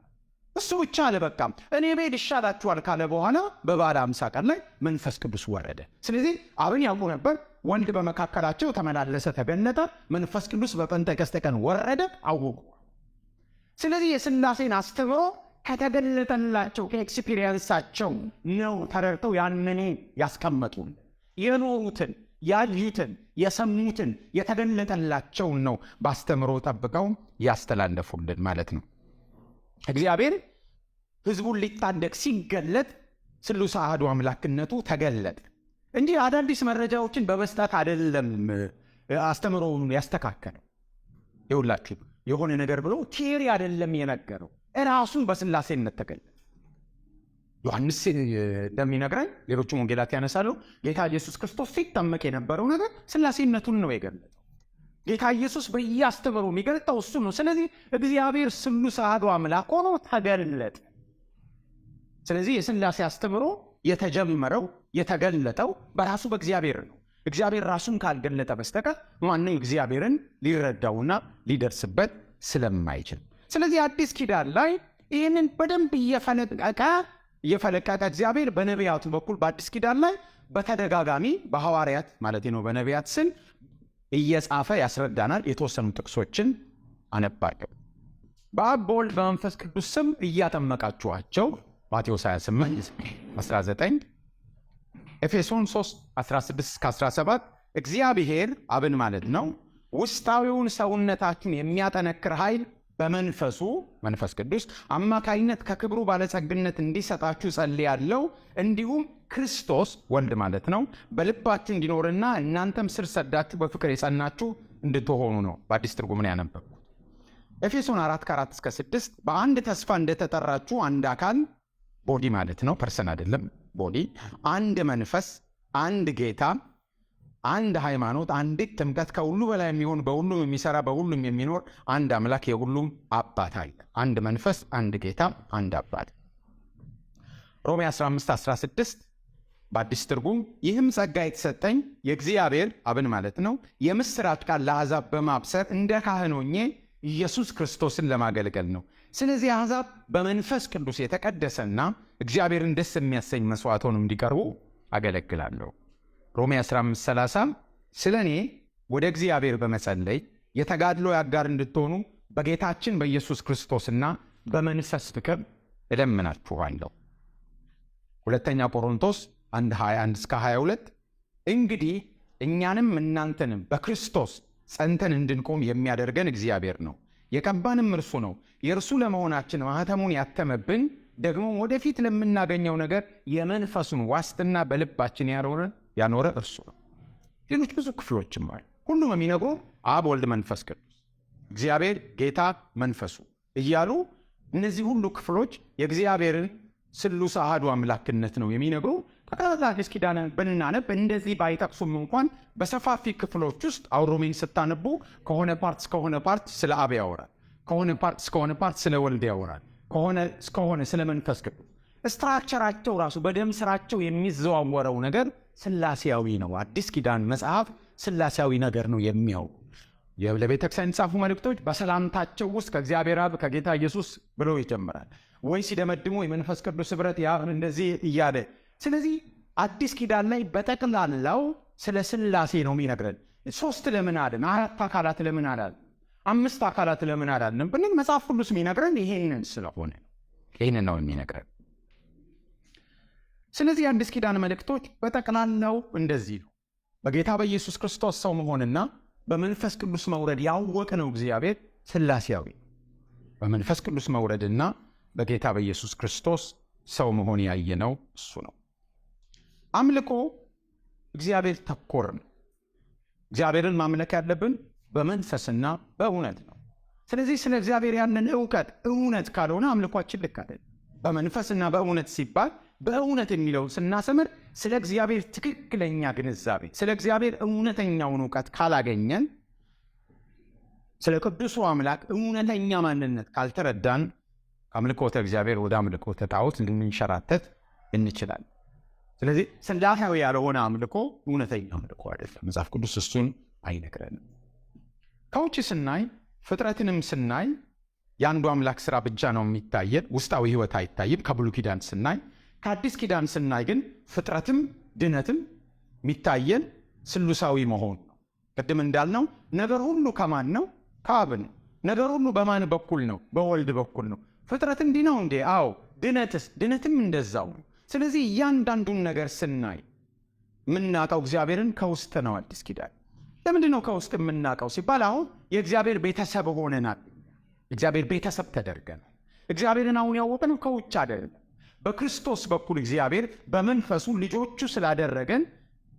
እሱ ብቻ አልበቃም። እኔ ብሄድ ይሻላችኋል ካለ በኋላ በበዓለ ሃምሳ ቀን ላይ መንፈስ ቅዱስ ወረደ። ስለዚህ አብን ያውቁ ነበር፣ ወልድ በመካከላቸው ተመላለሰ፣ ተገለጠ፣ መንፈስ ቅዱስ በጴንጤቆስጤ ቀን ወረደ፣ አወቁ። ስለዚህ የሥላሴን አስተምሮ ከተገለጠላቸው ከኤክስፒሪየንሳቸው ነው ተረድተው ያንን ያስቀመጡን። የኖሩትን፣ ያዩትን፣ የሰሙትን የተገለጠላቸውን ነው ባስተምሮ ጠብቀው ያስተላለፉልን ማለት ነው። እግዚአብሔር ሕዝቡን ሊታደግ ሲገለጥ ስሉስ አሐዱ አምላክነቱ ተገለጠ እንጂ አዳዲስ መረጃዎችን በመስጠት አይደለም አስተምሮውን ያስተካከለው። ይኸውላችሁ የሆነ ነገር ብሎ ቲዮሪ አይደለም የነገረው፣ ራሱን በስላሴነት ተገለጠ። ዮሐንስ እንደሚነግረን ሌሎችም ወንጌላት ያነሳሉ። ጌታ ኢየሱስ ክርስቶስ ሲጠመቅ የነበረው ነገር ስላሴነቱን ነው የገለጠው። ጌታ ኢየሱስ በየአስተምሮ የሚገልጠው እሱ ነው። ስለዚህ እግዚአብሔር ስሉስ አሐዱ አምላክ ሆኖ ተገለጠ። ስለዚህ የስላሴ አስተምሮ የተጀመረው የተገለጠው በራሱ በእግዚአብሔር ነው። እግዚአብሔር ራሱን ካልገለጠ በስተቀር ማንም እግዚአብሔርን ሊረዳውና ሊደርስበት ስለማይችል፣ ስለዚህ አዲስ ኪዳን ላይ ይህንን በደንብ እየፈለቀቀ እግዚአብሔር በነቢያቱ በኩል በአዲስ ኪዳን ላይ በተደጋጋሚ በሐዋርያት ማለት ነው በነቢያት ስም እየጻፈ ያስረዳናል። የተወሰኑ ጥቅሶችን አነባለሁ። በአብ በወልድ በመንፈስ ቅዱስ ስም እያጠመቃችኋቸው ማቴዎስ 28:19፣ ኤፌሶን 3:16-17 እግዚአብሔር አብን ማለት ነው ውስጣዊውን ሰውነታችሁን የሚያጠነክር ኃይል በመንፈሱ መንፈስ ቅዱስ አማካይነት ከክብሩ ባለጸግነት እንዲሰጣችሁ ጸልያለሁ። እንዲሁም ክርስቶስ ወልድ ማለት ነው በልባችሁ እንዲኖርና እናንተም ስር ሰዳችሁ በፍቅር የጸናችሁ እንድትሆኑ ነው። በአዲስ ትርጉም ነው ያነበብኩት። ኤፌሶን 4:4-6 በአንድ ተስፋ እንደተጠራችሁ አንድ አካል ቦዲ ማለት ነው፣ ፐርሰን አይደለም ቦዲ፣ አንድ መንፈስ፣ አንድ ጌታ፣ አንድ ሃይማኖት፣ አንዲት ጥምቀት፣ ከሁሉ በላይ የሚሆን በሁሉም የሚሰራ በሁሉም የሚኖር አንድ አምላክ የሁሉም አባት አለ። አንድ መንፈስ፣ አንድ ጌታ፣ አንድ አባት። ሮሜ 15:16 በአዲስ ትርጉም ይህም ጸጋ የተሰጠኝ የእግዚአብሔር አብን ማለት ነው የምስራች ቃል ለአሕዛብ በማብሰር እንደ ካህን ሆኜ ኢየሱስ ክርስቶስን ለማገልገል ነው። ስለዚህ አሕዛብ በመንፈስ ቅዱስ የተቀደሰና እግዚአብሔርን ደስ የሚያሰኝ መስዋዕት ሆነው እንዲቀርቡ አገለግላለሁ። ሮሜ 15:30 ስለ እኔ ወደ እግዚአብሔር በመጸለይ የተጋድሎ አጋር እንድትሆኑ በጌታችን በኢየሱስ ክርስቶስና በመንፈስ ፍቅር እለምናችኋለሁ። ሁለተኛ ቆሮንቶስ 1:21-22 እንግዲህ እኛንም እናንተንም በክርስቶስ ጸንተን እንድንቆም የሚያደርገን እግዚአብሔር ነው፣ የቀባንም እርሱ ነው። የእርሱ ለመሆናችን ማኅተሙን ያተመብን ደግሞ ወደፊት ለምናገኘው ነገር የመንፈሱን ዋስትና በልባችን ያኖረ እርሱ ነው። ሌሎች ብዙ ክፍሎችም አሉ። ሁሉም የሚነግሩ አብ፣ ወልድ፣ መንፈስ ቅዱስ፣ እግዚአብሔር፣ ጌታ፣ መንፈሱ እያሉ እነዚህ ሁሉ ክፍሎች የእግዚአብሔርን ስሉስ አሐዱ አምላክነት ነው የሚነግሩ። አዲስ ኪዳን ብናነብ እንደዚህ ባይጠቅሱም እንኳን በሰፋፊ ክፍሎች ውስጥ ሮሜን ስታነቡ ከሆነ ፓርት እስከሆነ ፓርት ስለ አብ ያወራል፣ ከሆነ ፓርት እስከሆነ ፓርት ስለ ወልድ ያወራል፣ ከሆነ እስከሆነ ስለ መንፈስ ቅዱስ። ስትራክቸራቸው ራሱ በደም ስራቸው የሚዘዋወረው ነገር ስላሴያዊ ነው። አዲስ ኪዳን መጽሐፍ ስላሴያዊ ነገር ነው የሚያውቁ። ለቤተክርስቲያን የተጻፉ መልእክቶች በሰላምታቸው ውስጥ ከእግዚአብሔር አብ ከጌታ ኢየሱስ ብሎ ይጀምራል ወይ ሲደመድሙ የመንፈስ ቅዱስ ኅብረት እንደዚህ እያለ። ስለዚህ አዲስ ኪዳን ላይ በጠቅላላው ስለ ስላሴ ነው የሚነግረን። 3 ለምን አለን? 4 አካላት ለምን አላለን? 5 አካላት ለምን አላለን ብንል መጽሐፍ ቅዱስ የሚነግረን ይሄንን ስለሆነ ይሄንን ነው የሚነግረን። ስለዚህ የአዲስ ኪዳን መልእክቶች በጠቅላላው እንደዚህ ነው። በጌታ በኢየሱስ ክርስቶስ ሰው መሆንና በመንፈስ ቅዱስ መውረድ ያወቅነው እግዚአብሔር ስላሴያዊ፣ በመንፈስ ቅዱስ መውረድና በጌታ በኢየሱስ ክርስቶስ ሰው መሆን ያየነው እሱ ነው። አምልኮ እግዚአብሔር ተኮር ነው። እግዚአብሔርን ማምለክ ያለብን በመንፈስና በእውነት ነው። ስለዚህ ስለ እግዚአብሔር ያለን እውነት ካልሆነ አምልኳችን ልክ አይደለም። በመንፈስና በእውነት ሲባል በእውነት የሚለውን ስናሰምር ስለ እግዚአብሔር ትክክለኛ ግንዛቤ፣ ስለ እግዚአብሔር እውነተኛውን እውቀት ካላገኘን፣ ስለ ቅዱሱ አምላክ እውነተኛ ማንነት ካልተረዳን አምልኮተ እግዚአብሔር ወደ አምልኮተ ጣዖት ልንሸራተት እንችላለን። ስለዚህ ስላሴያዊ ያልሆነ አምልኮ እውነተኛ አምልኮ አይደለም። መጽሐፍ ቅዱስ እሱን አይነግረንም። ከውጭ ስናይ ፍጥረትንም ስናይ የአንዱ አምላክ ስራ ብቻ ነው የሚታየን፣ ውስጣዊ ህይወት አይታይም። ከብሉይ ኪዳን ስናይ፣ ከአዲስ ኪዳን ስናይ ግን ፍጥረትም ድነትም የሚታየን ስሉሳዊ መሆን ነው። ቅድም እንዳልነው ነገር ሁሉ ከማን ነው? ከአብ ነው። ነገር ሁሉ በማን በኩል ነው? በወልድ በኩል ነው። ፍጥረት እንዲህ ነው እንዴ? አዎ። ድነትም እንደዛው። ስለዚህ እያንዳንዱን ነገር ስናይ የምናውቀው እግዚአብሔርን ከውስጥ ነው። አዲስ ኪዳን ለምንድን ነው ከውስጥ የምናውቀው ሲባል አሁን የእግዚአብሔር ቤተሰብ ሆነናል። እግዚአብሔር ቤተሰብ ተደርገናል። እግዚአብሔርን አሁን ያወቅነው ከውጭ አይደለም። በክርስቶስ በኩል እግዚአብሔር በመንፈሱ ልጆቹ ስላደረገን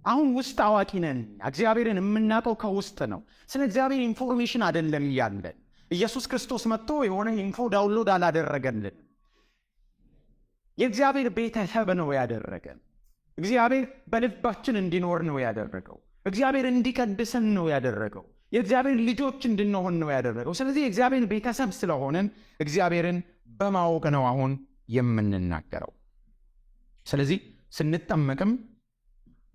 አሁን ውስጥ አዋቂ ነን። እግዚአብሔርን የምናውቀው ከውስጥ ነው። ስለ እግዚአብሔር ኢንፎርሜሽን አይደለም እያለን ኢየሱስ ክርስቶስ መጥቶ የሆነ ኢንፎ ዳውንሎድ አላደረገልን። የእግዚአብሔር ቤተሰብ ነው ያደረገን። እግዚአብሔር በልባችን እንዲኖር ነው ያደረገው። እግዚአብሔር እንዲቀድሰን ነው ያደረገው። የእግዚአብሔር ልጆች እንድንሆን ነው ያደረገው። ስለዚህ የእግዚአብሔር ቤተሰብ ስለሆነን እግዚአብሔርን በማወቅ ነው አሁን የምንናገረው። ስለዚህ ስንጠመቅም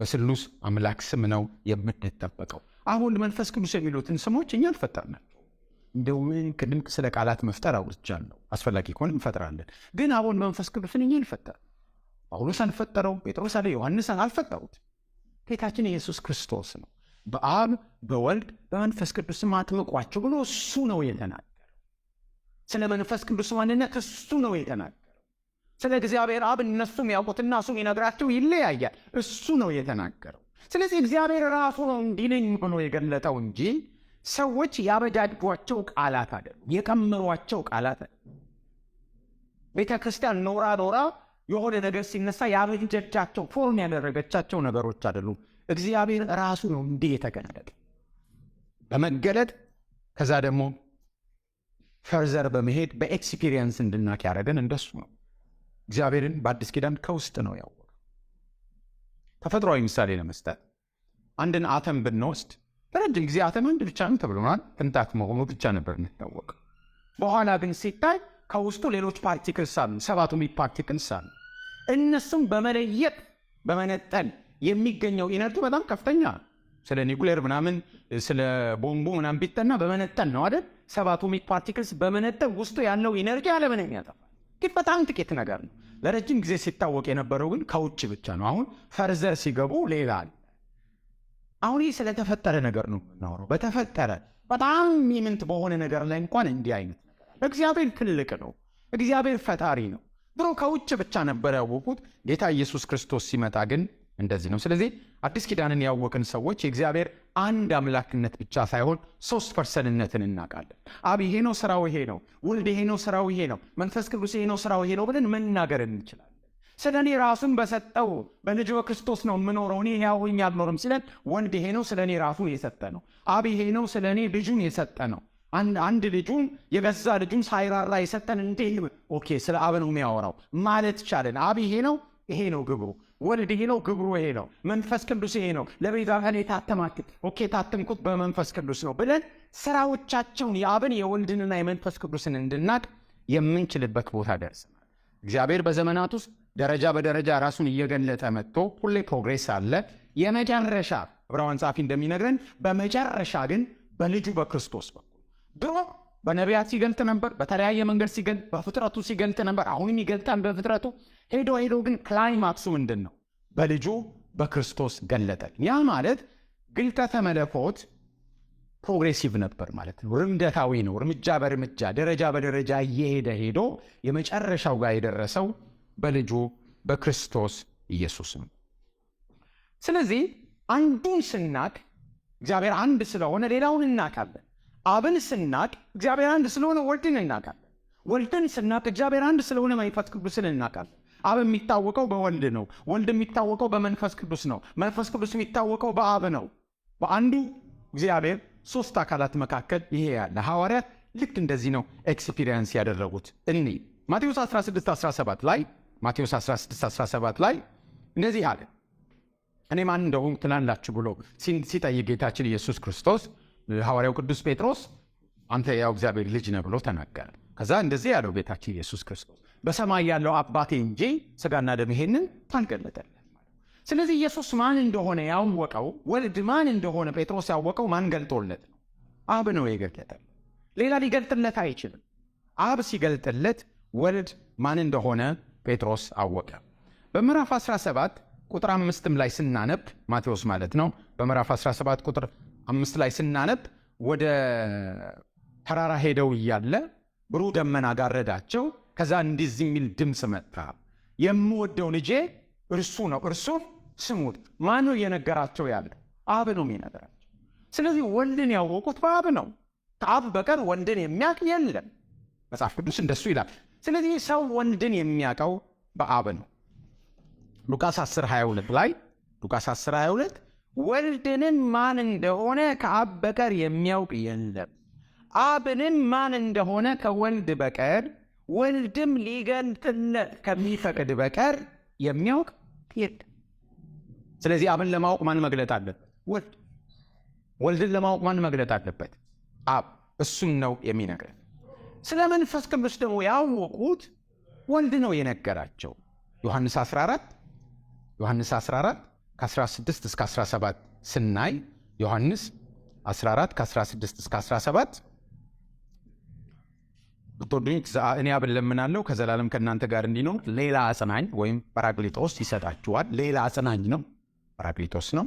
በስሉስ አምላክ ስም ነው የምንጠበቀው። አሁን መንፈስ ቅዱስ የሚሉትን ስሞች እኛ አልፈጠርናቸው። እንደው ቅድም ስለ ቃላት መፍጠር አውርቻለሁ። አስፈላጊ ከሆነ እንፈጥራለን። ግን አሁን መንፈስ ቅዱስን እኛ አልፈጠር። ጳውሎስ አልፈጠረው፣ ጴጥሮስ አለ፣ ዮሐንስ አልፈጠሩት። ጌታችን ኢየሱስ ክርስቶስ ነው በአብ በወልድ በመንፈስ ቅዱስ አጥምቋቸው ብሎ እሱ ነው የተናገረው። ስለ መንፈስ ቅዱስ ማንነት እሱ ነው የተናገረው። ስለ እግዚአብሔር አብ እነሱም ያውቁትና እሱ ይነግራቸው ይለያያል። እሱ ነው የተናገረው። ስለዚህ እግዚአብሔር ራሱ ነው እንዲህ ነኝ ብሎ የገለጠው እንጂ ሰዎች ያበጃጇቸው ቃላት አይደሉም፣ የቀመሯቸው ቃላት አይደሉም። ቤተ ክርስቲያን ኖራ የሆነ ነገር ሲነሳ ያበጃጃቸው ፎርም ያደረገቻቸው ነገሮች አይደሉም። እግዚአብሔር ራሱ ነው እንዲህ የተገለጠ በመገለጥ ከዛ ደግሞ ፈርዘር በመሄድ በኤክስፒሪየንስ እንድናክ ያደረገን እንደሱ ነው። እግዚአብሔርን በአዲስ ኪዳን ከውስጥ ነው ያወቀው። ተፈጥሯዊ ምሳሌ ለመስጠት አንድን አተም ብንወስድ በረጅም ጊዜ አተም አንድ ብቻ ነው ተብሎናል። ቅንጣት መሆኑ ብቻ ነበር የሚታወቀው። በኋላ ግን ሲታይ ከውስጡ ሌሎች ፓርቲክልስ አሉ፣ ሰባቶሚክ ፓርቲክልስ አሉ። እነሱም በመለየት በመነጠል የሚገኘው ኢነርጂ በጣም ከፍተኛ። ስለ ኒውክሌር ምናምን ስለ ቦምቡ ምናምን ቢጠና በመነጠል ነው አይደል? ሰባቶሚክ ፓርቲክልስ በመነጠል ውስጡ ያለው ኢነርጂ ያለምንም ያጠፋል። ግን በጣም ጥቂት ነገር ነው። ለረጅም ጊዜ ሲታወቅ የነበረው ግን ከውጭ ብቻ ነው። አሁን ፈርዘር ሲገቡ ሌላ አለ። አሁን ይህ ስለተፈጠረ ነገር ነው የምናወራው። በተፈጠረ በጣም ኢምንት በሆነ ነገር ላይ እንኳን እንዲህ አይነት ነገር እግዚአብሔር ትልቅ ነው። እግዚአብሔር ፈጣሪ ነው። ድሮ ከውጭ ብቻ ነበር ያወቁት። ጌታ ኢየሱስ ክርስቶስ ሲመጣ ግን እንደዚህ ነው። ስለዚህ አዲስ ኪዳንን ያወቅን ሰዎች የእግዚአብሔር አንድ አምላክነት ብቻ ሳይሆን 3 ፐርሰንነትን እናውቃለን። አብ ይሄ ነው ስራው፣ ይሄ ነው። ወልድ ይሄ ነው ስራው፣ ይሄ ነው። መንፈስ ቅዱስ ይሄ ነው ስራው፣ ይሄ ነው ብለን መናገር እንችላለን። ስለ እኔ ራሱን በሰጠው በልጁ በክርስቶስ ነው የምኖረው፣ እኔ ሕያው ሆኜ አልኖርም ሲለን ወልድ ይሄ ነው ስለ እኔ ራሱን የሰጠ ነው። አብ ይሄ ነው ስለ እኔ ልጁን የሰጠ ነው። አንድ ልጁን የገዛ ልጁን ሳይራራ የሰጠን እንዴ! ኦኬ ስለ አብ ነው የሚያወራው ማለት ይቻለን። አብ ይሄ ነው፣ ይሄ ነው ግብሩ። ወልድ ይሄ ነው፣ ግብሩ ይሄ ነው። መንፈስ ቅዱስ ይሄ ነው። ለቤዛ ቀን የታተማክት ኦኬ ታተምኩት በመንፈስ ቅዱስ ነው ብለን ስራዎቻቸውን የአብን የወልድንና የመንፈስ ቅዱስን እንድናቅ የምንችልበት ቦታ ደርሰናል። እግዚአብሔር በዘመናት ውስጥ ደረጃ በደረጃ ራሱን እየገለጠ መጥቶ ሁሌ ፕሮግሬስ አለ። የመጨረሻ ዕብራውያን ጸሐፊ እንደሚነግረን በመጨረሻ ግን በልጁ በክርስቶስ በኩል ድሮ በነቢያት ሲገልጥ ነበር፣ በተለያየ መንገድ ሲገልጥ በፍጥረቱ ሲገልጥ ነበር። አሁንም ይገልጣል በፍጥረቱ። ሄዶ ግን ክላይማክሱ ምንድን ነው? በልጁ በክርስቶስ ገለጠል። ያ ማለት ግልጠተ መለኮት ፕሮግሬሲቭ ነበር ማለት ነው። ርምደታዊ ነው። እርምጃ በእርምጃ ደረጃ በደረጃ እየሄደ ሄዶ የመጨረሻው ጋር የደረሰው በልጁ በክርስቶስ ኢየሱስ ነው። ስለዚህ አንዱን ስናቅ እግዚአብሔር አንድ ስለሆነ ሌላውን እናቃለን። አብን ስናቅ እግዚአብሔር አንድ ስለሆነ ወልድን እናቃለን። ወልድን ስናቅ እግዚአብሔር አንድ ስለሆነ መንፈስ ቅዱስን እናቃለን። አብ የሚታወቀው በወልድ ነው። ወልድ የሚታወቀው በመንፈስ ቅዱስ ነው። መንፈስ ቅዱስ የሚታወቀው በአብ ነው። በአንዱ እግዚአብሔር 3 አካላት መካከል ይሄ ያለ ሐዋርያት ልክ እንደዚህ ነው ኤክስፒሪየንስ ያደረጉት። ማቴዎስ 16:17 ላይ ማቴዎስ 16:17 ላይ እንደዚህ አለ። እኔ ማን እንደሆንኩ ትላላችሁ ብሎ ሲጠይቅ ጌታችን ኢየሱስ ክርስቶስ ሐዋርያው ቅዱስ ጴጥሮስ አንተ ያው እግዚአብሔር ልጅ ነህ ብሎ ተናገረ። ከዛ እንደዚህ ያለው ጌታችን ኢየሱስ ክርስቶስ በሰማይ ያለው አባቴ እንጂ ሥጋና ደም ይሄንን አልገለጠልህም። ስለዚህ ኢየሱስ ማን እንደሆነ ያወቀው፣ ወልድ ማን እንደሆነ ጴጥሮስ ያወቀው ማን ገልጦለት ነው? አብ ነው የገለጠለት። ሌላ ሊገልጥለት አይችልም። አብ ሲገልጥለት ወልድ ማን እንደሆነ ጴጥሮስ አወቀ። በምዕራፍ 17 ቁጥር 5 ላይ ስናነብ ማቴዎስ ማለት ነው። በምዕራፍ 17 ቁጥር 5 ላይ ስናነብ ወደ ተራራ ሄደው እያለ ብሩህ ደመና ጋረዳቸው፣ ከዛ እንደዚህ የሚል ድምፅ መጣ፣ የምወደው ልጄ እርሱ ነው፣ እርሱን ስሙት። ማን ነው የነገራቸው? ያለ አብ ነው የሚነገራቸው። ስለዚህ ወልድን ያወቁት በአብ ነው። ከአብ በቀር ወልድን የሚያውቅ የለም። መጽሐፍ ቅዱስ እንደሱ ይላል። ስለዚህ ሰው ወልድን የሚያውቀው በአብ ነው። ሉቃስ 10:22 ላይ ሉቃስ 10:22 ወልድንን ማን እንደሆነ ከአብ በቀር የሚያውቅ የለም፣ አብንን ማን እንደሆነ ከወልድ በቀር ወልድም ሊገልጥለት ከሚፈቅድ በቀር የሚያውቅ የለም። ስለዚህ አብን ለማወቅ ማን መግለጥ አለበት? ወልድ። ወልድን ለማወቅ ማን መግለጥ አለበት? አብ። እሱን ነው የሚነግረን። ስለ መንፈስ ቅዱስ ደግሞ ያወቁት ወልድ ነው የነገራቸው። ዮሐንስ 14 ከ16 እስከ 17 ስናይ ዮሐንስ 14 ከ16 እስከ 17 ብትወዱኝ እኔ አብን ለምናለሁ ከዘላለም ከእናንተ ጋር እንዲኖር ሌላ አጽናኝ ወይም ጰራቅሊጦስ ይሰጣችኋል። ሌላ አጽናኝ ነው፣ ጰራቅሊጦስ ነው።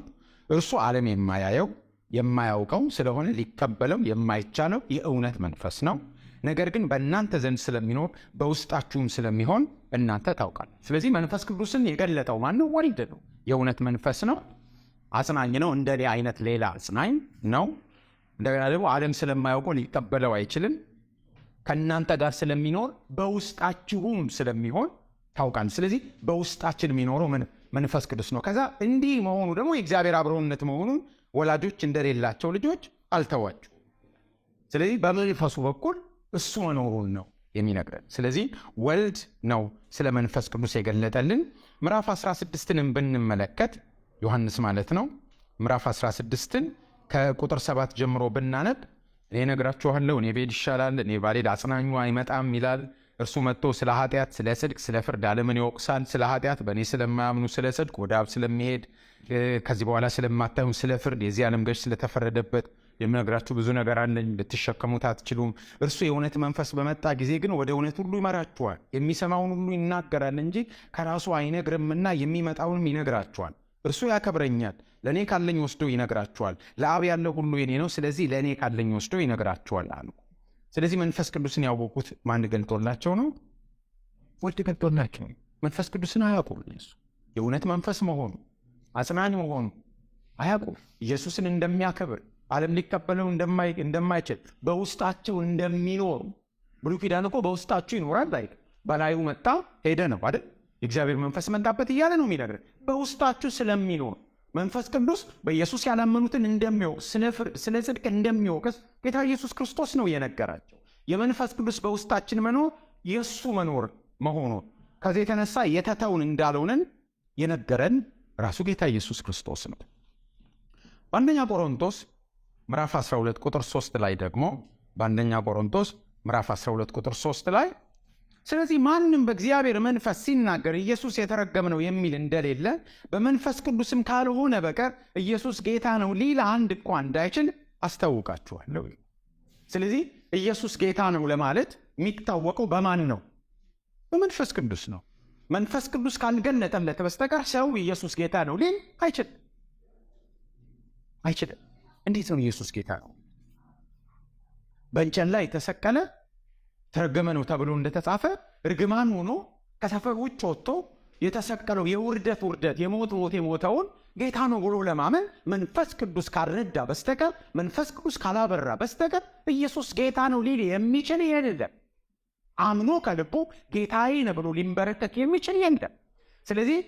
እርሱ ዓለም የማያየው የማያውቀው ስለሆነ ሊቀበለው የማይቻለው የእውነት መንፈስ ነው። ነገር ግን በእናንተ ዘንድ ስለሚኖር በውስጣችሁም ስለሚሆን እናንተ ታውቃል። ስለዚህ መንፈስ ቅዱስን የገለጠው ማን ነው? ወልድ ነው። የእውነት መንፈስ ነው። አጽናኝ ነው። እንደኔ አይነት ሌላ አጽናኝ ነው። እንደገና ደግሞ ዓለም ስለማያውቀው ሊቀበለው አይችልም። ከእናንተ ጋር ስለሚኖር በውስጣችሁም ስለሚሆን ታውቃል። ስለዚህ በውስጣችን የሚኖረው መንፈስ ቅዱስ ነው። ከዛ እንዲህ መሆኑ ደግሞ የእግዚአብሔር አብሮነት መሆኑን ወላጆች እንደሌላቸው ልጆች አልተዋችሁ። ስለዚህ በመንፈሱ በኩል እሱ መኖሩን ነው የሚነግረን። ስለዚህ ወልድ ነው ስለ መንፈስ ቅዱስ የገለጠልን። ምዕራፍ 16ንም ብንመለከት ዮሐንስ ማለት ነው። ምዕራፍ 16ን ከቁጥር 7 ጀምሮ ብናነብ እኔ እነግራችኋለሁ፣ እኔ ብሄድ ይሻላል፣ እኔ ባልሄድ አጽናኙ አይመጣም ይላል። እርሱ መጥቶ ስለ ኃጢአት፣ ስለ ጽድቅ፣ ስለ ፍርድ ዓለምን ይወቅሳል። ስለ ኃጢአት በእኔ ስለማያምኑ፣ ስለ ጽድቅ ወደ አብ ስለሚሄድ፣ ከዚህ በኋላ ስለማታዩ፣ ስለ ፍርድ የዚህ ዓለም ገዥ ስለተፈረደበት የምነግራችሁ ብዙ ነገር አለኝ፣ ልትሸከሙት አትችሉም። እርሱ የእውነት መንፈስ በመጣ ጊዜ ግን ወደ እውነት ሁሉ ይመራችኋል። የሚሰማውን ሁሉ ይናገራል እንጂ ከራሱ አይነግርምና የሚመጣውንም ይነግራችኋል። እርሱ ያከብረኛል፣ ለእኔ ካለኝ ወስዶ ይነግራችኋል። ለአብ ያለው ሁሉ የኔ ነው፣ ስለዚህ ለእኔ ካለኝ ወስዶ ይነግራችኋል አሉ። ስለዚህ መንፈስ ቅዱስን ያወቁት ማን ገልጦላቸው ነው? ወልድ ገልጦላቸው። መንፈስ ቅዱስን አያውቁም። እሱ የእውነት መንፈስ መሆኑ አጽናኝ መሆኑ አያውቁም። ኢየሱስን እንደሚያከብር ዓለም ሊቀበለው እንደማይችል በውስጣቸው እንደሚኖሩ ብሉይ ኪዳን እኮ በውስጣችሁ ይኖራል ላይ በላዩ መጣ ሄደ ነው አይደል? የእግዚአብሔር መንፈስ መጣበት እያለ ነው የሚነግረን። በውስጣችሁ ስለሚኖር መንፈስ ቅዱስ በኢየሱስ ያላመኑትን እንደሚወቅስ፣ ስለ ጽድቅ እንደሚወቅስ ጌታ ኢየሱስ ክርስቶስ ነው የነገራቸው። የመንፈስ ቅዱስ በውስጣችን መኖር የእሱ መኖር መሆኑን ከዚህ የተነሳ የተተውን እንዳልሆነን የነገረን ራሱ ጌታ ኢየሱስ ክርስቶስ ነው። በአንደኛ ቆሮንቶስ ምዕራፍ 12 ቁጥር 3 ላይ ደግሞ በአንደኛ ቆሮንቶስ ምዕራፍ 12 ቁጥር 3 ላይ ስለዚህ ማንም በእግዚአብሔር መንፈስ ሲናገር ኢየሱስ የተረገመ ነው የሚል እንደሌለ በመንፈስ ቅዱስም ካልሆነ በቀር ኢየሱስ ጌታ ነው ሊል አንድ እንኳ እንዳይችል አስታውቃችኋለሁ። ስለዚህ ኢየሱስ ጌታ ነው ለማለት የሚታወቀው በማን ነው? በመንፈስ ቅዱስ ነው። መንፈስ ቅዱስ ካልገለጠለት በስተቀር ሰው ኢየሱስ ጌታ ነው ሊል አይችልም። እንዴት ነው ኢየሱስ ጌታ ነው? በእንጨት ላይ የተሰቀለ ተረገመ ነው ተብሎ እንደተጻፈ እርግማን ሆኖ ከሰፈር ውጭ ወጥቶ የተሰቀለው የውርደት የሞት የሞተውን ጌታ ነው ብሎ ለማመን መንፈስ ቅዱስ ካልረዳ በስተቀር መንፈስ ቅዱስ ካላበራ በስተቀር ኢየሱስ ጌታ ነው ሊል የሚችል የለም። አምኖ ከልቡ ጌታዬ ነው ብሎ ሊንበረከክ የሚችል የለም። ስለዚህ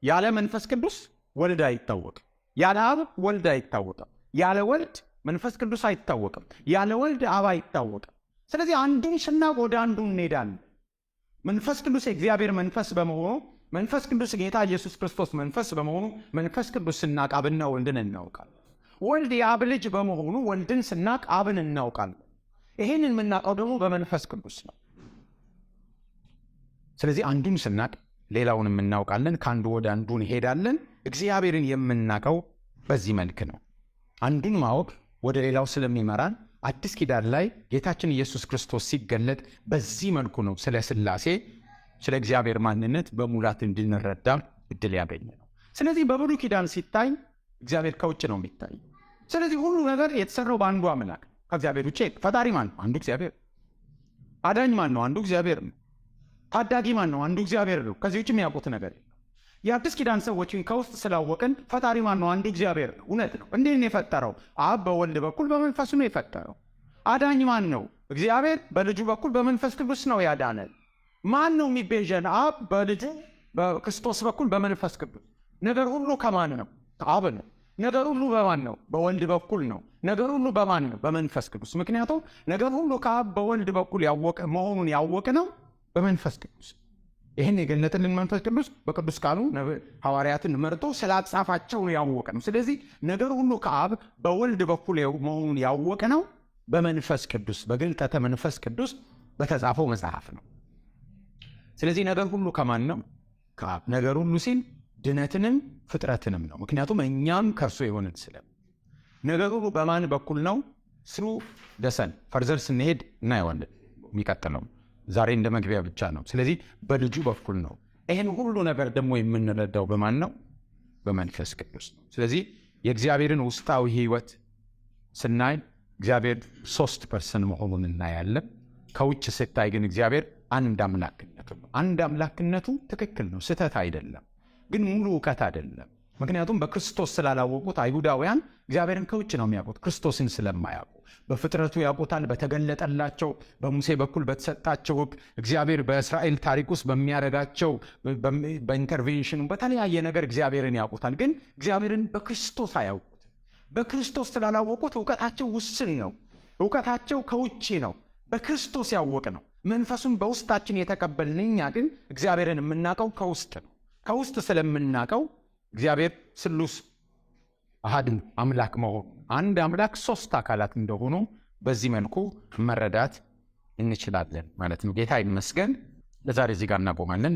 ያለ መንፈስ ቅዱስ ወልድ አይታወቅም። ያለ አብ ወልድ አይታወቅም። ያለ ወልድ መንፈስ ቅዱስ አይታወቅም። ያለ ወልድ አብ አይታወቅም። ስለዚህ አንዱን ስናውቅ ወደ አንዱ እንሄዳለን። መንፈስ ቅዱስ የእግዚአብሔር መንፈስ በመሆኑ መንፈስ ቅዱስ ጌታ ኢየሱስ ክርስቶስ መንፈስ በመሆኑ መንፈስ ቅዱስ ስናውቅ አብና ወልድን እናውቃለን። ወልድ የአብ ልጅ በመሆኑ ወልድን ስናውቅ አብን እናውቃለን። ይህንን የምናውቀው ደግሞ በመንፈስ ቅዱስ ነው። ስለዚህ አንዱን ስናውቅ ሌላውን እናውቃለን። ከአንዱ ወደ አንዱ እንሄዳለን። እግዚአብሔርን የምናውቀው በዚህ መልክ ነው። አንዱን ማወቅ ወደ ሌላው ስለሚመራን አዲስ ኪዳን ላይ ጌታችን ኢየሱስ ክርስቶስ ሲገለጥ በዚህ መልኩ ነው ስለ ሥላሴ ስለ እግዚአብሔር ማንነት በሙላት እንድንረዳ እድል ያገኘ ነው። ስለዚህ በብሉይ ኪዳን ሲታይ እግዚአብሔር ከውጭ ነው የሚታይ። ስለዚህ ሁሉ ነገር የተሰራው በአንዱ አምላክ ከእግዚአብሔር ውጭ ፈጣሪ ማን ነው? አንዱ እግዚአብሔር። አዳኝ ማን ነው? አንዱ እግዚአብሔር ነው። ታዳጊ ማን ነው? አንዱ እግዚአብሔር ነው። ከዚህ ውጭ የሚያውቁት ነገር የለም። የአዲስ ኪዳን ሰዎችን ከውስጥ ስላወቅን ፈጣሪ ማን ነው? አንዱ እግዚአብሔር ነው። እውነት ነው። እንዴት ነው የፈጠረው? አብ በወልድ በኩል በመንፈሱ ነው የፈጠረው። አዳኝ ማን ነው? እግዚአብሔር በልጁ በኩል በመንፈስ ቅዱስ ነው ያዳነን። ማን ነው የሚቤዠን? አብ በልጁ በክርስቶስ በኩል በመንፈስ ቅዱስ። ነገር ሁሉ ከማን ነው? ከአብ ነው። ነገር ሁሉ በማን ነው? በወልድ በኩል ነው። ነገር ሁሉ በማን ነው? በመንፈስ ቅዱስ። ምክንያቱም ነገር ሁሉ ከአብ በወልድ በኩል ያወቀ መሆኑን ያወቀ ነው በመንፈስ ቅዱስ። ይህን የገለጠልን መንፈስ ቅዱስ በቅዱስ ቃሉ ሐዋርያትን መርጦ ስላጻፋቸው ያወቀ ነው። ስለዚህ ነገር ሁሉ ከአብ በወልድ በኩል መሆኑን ያወቀ ነው በመንፈስ ቅዱስ፣ በግልጠተ መንፈስ ቅዱስ በተጻፈው መጽሐፍ ነው። ስለዚህ ነገር ሁሉ ከማን ነው? ከአብ። ነገር ሁሉ ሲል ድነትንም ፍጥረትንም ነው። ምክንያቱም እኛም ከእርሱ የሆንን ስለም። ነገር ሁሉ በማን በኩል ነው? ስሩ ደሰን ፈርዘር ስንሄድ እናየዋለን። የሚቀጥለው ዛሬ እንደ መግቢያ ብቻ ነው። ስለዚህ በልጁ በኩል ነው። ይህን ሁሉ ነገር ደግሞ የምንረዳው በማን ነው? በመንፈስ ቅዱስ ነው። ስለዚህ የእግዚአብሔርን ውስጣዊ ሕይወት ስናይ እግዚአብሔር 3 ፐርሰን መሆኑን እናያለን። ከውጭ ስታይ ግን እግዚአብሔር አንድ አምላክነቱ ነው። አንድ አምላክነቱ ትክክል ነው፣ ስህተት አይደለም። ግን ሙሉ እውቀት አይደለም። ምክንያቱም በክርስቶስ ስላላወቁት አይሁዳውያን እግዚአብሔርን ከውጭ ነው የሚያውቁት፣ ክርስቶስን ስለማያውቁ። በፍጥረቱ ያውቁታል፣ በተገለጠላቸው በሙሴ በኩል በተሰጣቸው ሕግ እግዚአብሔር በእስራኤል ታሪክ ውስጥ በሚያደርጋቸው በኢንተርቬንሽኑ በተለያየ ነገር እግዚአብሔርን ያውቁታል። ግን እግዚአብሔርን በክርስቶስ አያውቁት። በክርስቶስ ስላላወቁት እውቀታቸው ውስን ነው። እውቀታቸው ከውጭ ነው። በክርስቶስ ያወቅ ነው። መንፈሱን በውስጣችን የተቀበልን እኛ ግን እግዚአብሔርን የምናውቀው ከውስጥ ነው። ከውስጥ ስለምናውቀው እግዚአብሔር ስሉስ አሃድ አምላክ መሆኑ፣ አንድ አምላክ 3 አካላት እንደሆኑ በዚህ መልኩ መረዳት እንችላለን ማለት ነው። ጌታ ይመስገን። ለዛሬ እዚህ ጋር እናቆማለን።